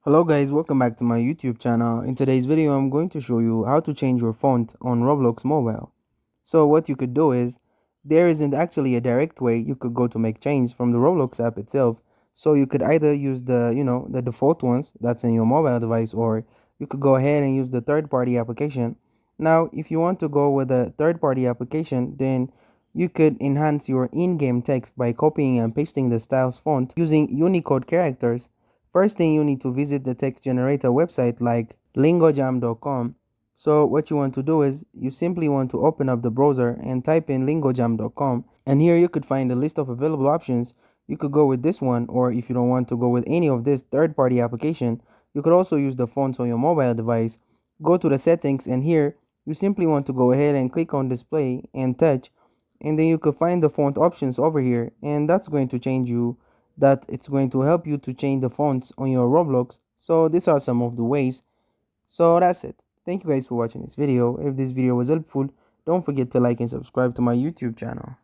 Hello guys, welcome back to my YouTube channel. In today's video, I'm going to show you how to change your font on Roblox mobile. So what you could do is, there isn't actually a direct way you could go to make change from the Roblox app itself. So you could either use the default ones that's in your mobile device, or you could go ahead and use the third-party application. Now, if you want to go with a third-party application, then you could enhance your in-game text by copying and pasting the styles font using Unicode characters. First thing, you need to visit the text generator website like lingojam.com. So what you want to do is you simply want to open up the browser and type in lingojam.com, and here you could find a list of available options. You could go with this one, or if you don't want to go with any of this third-party application, you could also use the fonts on your mobile device. Go to the settings, and here you simply want to go ahead and click on display and touch, and then you could find the font options over here, and that's going to change you that it's going to help you to change the fonts on your Roblox. So these are some of the ways. So that's it. Thank you guys for watching this video. If this video was helpful, don't forget to like and subscribe to my YouTube channel.